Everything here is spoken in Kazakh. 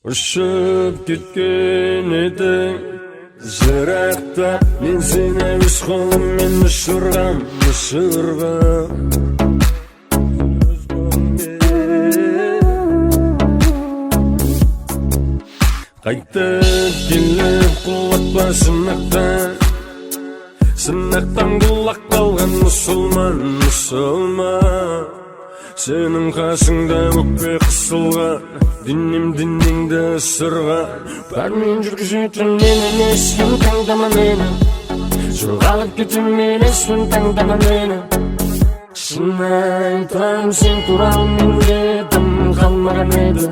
Ұшып кеткен едің жырақта, мен сені өз қолыммен ұшырғам. Қайтып келіп құлатпа сынақтан құлақ қалған мұсылман. Сенің қасыңда өкпе қысылған, дінеңді ысырған. Бармен жүргізетін мен емес, сен таңдама мені. Жоғалып кетем емес, сен таңдама мені. Шын айтам, сен туралы менде дым қалмаған еді.